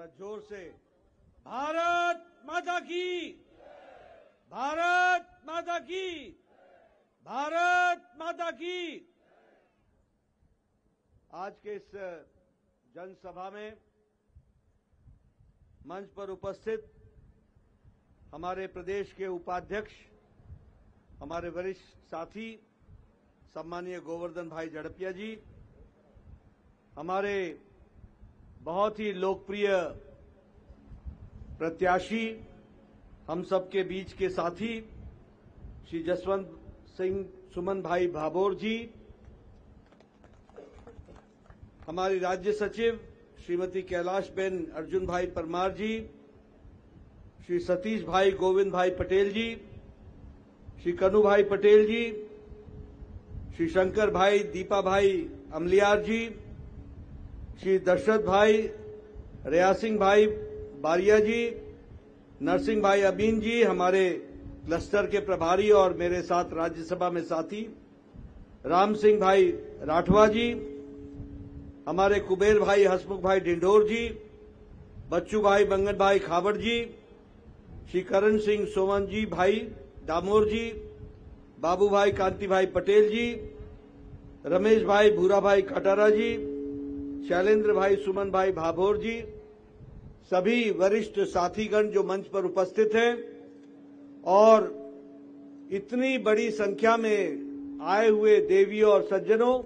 जरा जोर से भारत माता की, भारत माता की, भारत माता की। आज के इस जनसभा में मंच पर उपस्थित हमारे प्रदेश के उपाध्यक्ष, हमारे वरिष्ठ साथी सम्मानीय गोवर्धन भाई झड़पिया जी, हमारे बहुत ही लोकप्रिय प्रत्याशी, हम सबके बीच के साथी श्री जसवंत सिंह सुमन भाई भाभोर जी, हमारी राज्य सचिव श्रीमती कैलाशबेन अर्जुन भाई परमार जी, श्री सतीश भाई गोविंद भाई पटेल जी, श्री कनु भाई पटेल जी, श्री शंकर भाई दीपा भाई अमलियार जी, श्री दशरथ भाई रियासिंह भाई बारिया जी, नरसिंह भाई अबीन जी, हमारे क्लस्टर के प्रभारी और मेरे साथ राज्यसभा में साथी राम सिंह भाई राठवा जी, हमारे कुबेर भाई हसमुख भाई डिंडोर जी, बच्चू भाई बंगन भाई खाबड़ जी, श्री करण सिंह सोमन जी भाई दामोर जी, बाबू भाई कांति भाई पटेल जी, रमेश भाई भूरा भाई कटारा जी, शैलेंद्र भाई सुमन भाई भाभोर जी, सभी वरिष्ठ साथीगण जो मंच पर उपस्थित हैं और इतनी बड़ी संख्या में आए हुए देवियों और सज्जनों,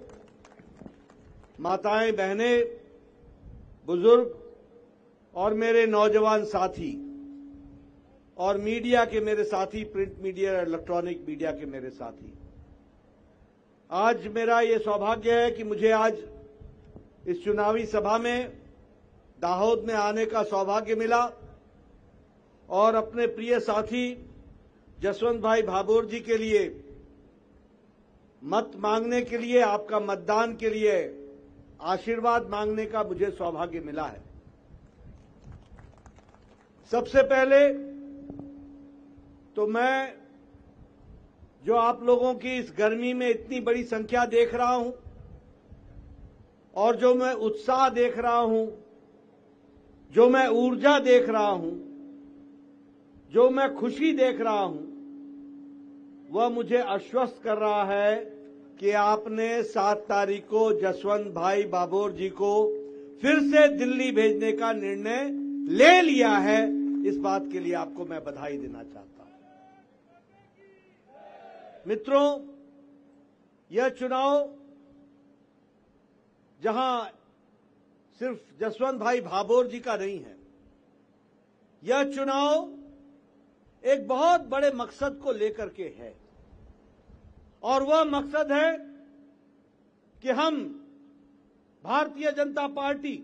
माताएं, बहनें, बुजुर्ग और मेरे नौजवान साथी और मीडिया के मेरे साथी, प्रिंट मीडिया, इलेक्ट्रॉनिक मीडिया के मेरे साथी, आज मेरा ये सौभाग्य है कि मुझे आज इस चुनावी सभा में दाहोद में आने का सौभाग्य मिला और अपने प्रिय साथी जसवंत भाई भाभोर जी के लिए मत मांगने के लिए, आपका मतदान के लिए आशीर्वाद मांगने का मुझे सौभाग्य मिला है। सबसे पहले तो मैं जो आप लोगों की इस गर्मी में इतनी बड़ी संख्या देख रहा हूं और जो मैं उत्साह देख रहा हूं, जो मैं ऊर्जा देख रहा हूं, जो मैं खुशी देख रहा हूं, वह मुझे आश्वस्त कर रहा है कि आपने 7 तारीख को जसवंत भाई भाभोर जी को फिर से दिल्ली भेजने का निर्णय ले लिया है। इस बात के लिए आपको मैं बधाई देना चाहता हूं। मित्रों, यह चुनाव जहां सिर्फ जसवंत भाई भाभोर जी का नहीं है, यह चुनाव एक बहुत बड़े मकसद को लेकर के है और वह मकसद है कि हम भारतीय जनता पार्टी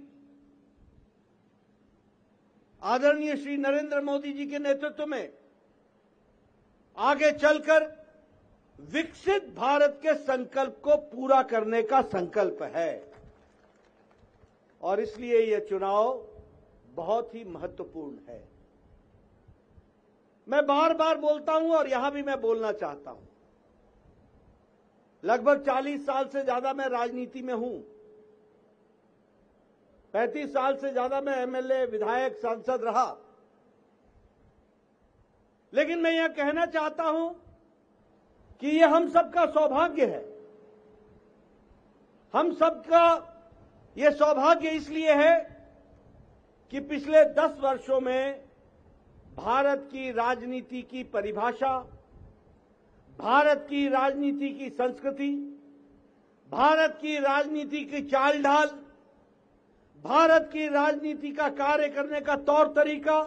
आदरणीय श्री नरेंद्र मोदी जी के नेतृत्व में आगे चलकर विकसित भारत के संकल्प को पूरा करने का संकल्प है और इसलिए यह चुनाव बहुत ही महत्वपूर्ण है। मैं बार बार बोलता हूं और यहां भी मैं बोलना चाहता हूं, लगभग 40 साल से ज्यादा मैं राजनीति में हूं, 35 साल से ज्यादा मैं एमएलए, विधायक, सांसद रहा, लेकिन मैं यह कहना चाहता हूं कि यह हम सबका सौभाग्य है। हम सबका यह सौभाग्य इसलिए है कि पिछले 10 वर्षों में भारत की राजनीति की परिभाषा, भारत की राजनीति की संस्कृति, भारत की राजनीति की चाल ढाल, भारत की राजनीति का कार्य करने का तौर तरीका,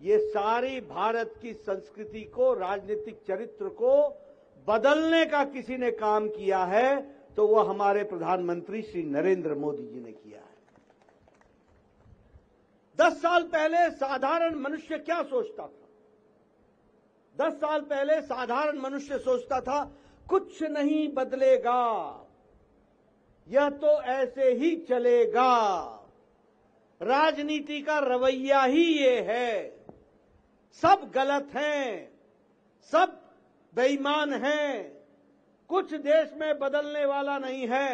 ये सारी भारत की संस्कृति को, राजनीतिक चरित्र को बदलने का किसी ने काम किया है तो वह हमारे प्रधानमंत्री श्री नरेंद्र मोदी जी ने किया है। 10 साल पहले साधारण मनुष्य क्या सोचता था? 10 साल पहले साधारण मनुष्य सोचता था कुछ नहीं बदलेगा, यह तो ऐसे ही चलेगा, राजनीति का रवैया ही ये है, सब गलत हैं, सब बेईमान हैं, कुछ देश में बदलने वाला नहीं है।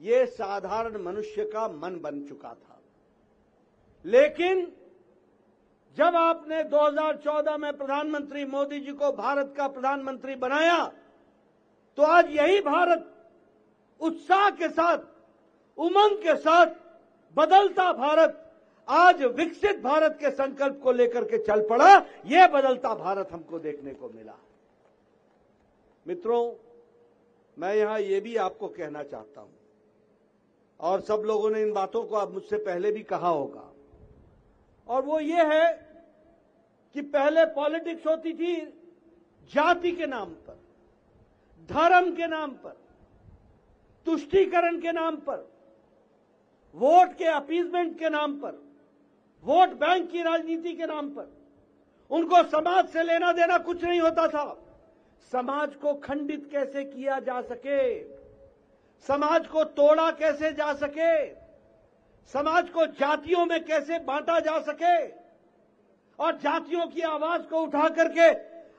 ये साधारण मनुष्य का मन बन चुका था। लेकिन जब आपने 2014 में प्रधानमंत्री मोदी जी को भारत का प्रधानमंत्री बनाया, तो आज यही भारत उत्साह के साथ, उमंग के साथ, बदलता भारत, आज विकसित भारत के संकल्प को लेकर के चल पड़ा। यह बदलता भारत हमको देखने को मिला। मित्रों, मैं यहां यह भी आपको कहना चाहता हूं, और सब लोगों ने इन बातों को अब मुझसे पहले भी कहा होगा, और वो ये है कि पहले पॉलिटिक्स होती थी जाति के नाम पर, धर्म के नाम पर, तुष्टीकरण के नाम पर, वोट के अपीजमेंट के नाम पर, वोट बैंक की राजनीति के नाम पर। उनको समाज से लेना देना कुछ नहीं होता था। समाज को खंडित कैसे किया जा सके, समाज को तोड़ा कैसे जा सके, समाज को जातियों में कैसे बांटा जा सके, और जातियों की आवाज को उठा करके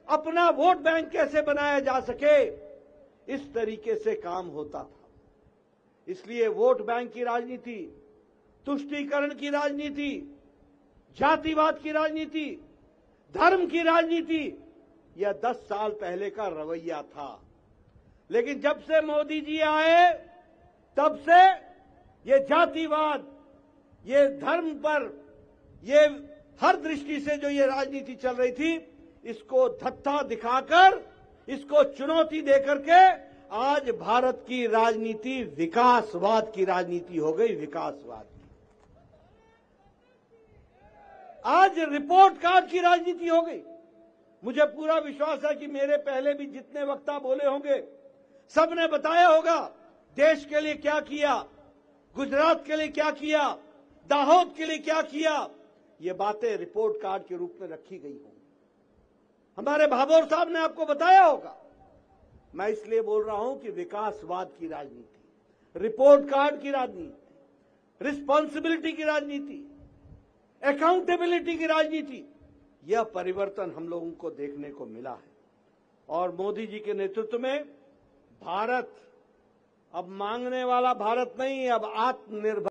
अपना वोट बैंक कैसे बनाया जा सके, इस तरीके से काम होता था। इसलिए वोट बैंक की राजनीति, तुष्टीकरण की राजनीति, जातिवाद की राजनीति, धर्म की राजनीति, यह 10 साल पहले का रवैया था। लेकिन जब से मोदी जी आए, तब से ये जातिवाद, ये धर्म पर, ये हर दृष्टि से जो ये राजनीति चल रही थी, इसको धत्ता दिखाकर, इसको चुनौती देकर के आज भारत की राजनीति विकासवाद की राजनीति हो गई, विकासवाद की। आज रिपोर्ट कार्ड की राजनीति हो गई। मुझे पूरा विश्वास है कि मेरे पहले भी जितने वक्ता बोले होंगे, सबने बताया होगा देश के लिए क्या किया, गुजरात के लिए क्या किया, दाहोद के लिए क्या किया। ये बातें रिपोर्ट कार्ड के रूप में रखी गई होंगी। हमारे भाभोर साहब ने आपको बताया होगा। मैं इसलिए बोल रहा हूं कि विकासवाद की राजनीति, रिपोर्ट कार्ड की राजनीति, रिस्पॉन्सिबिलिटी की राजनीति, अकाउंटेबिलिटी की राजनीति, यह परिवर्तन हम लोगों को देखने को मिला है। और मोदी जी के नेतृत्व में भारत अब मांगने वाला भारत नहीं, अब आत्मनिर्भर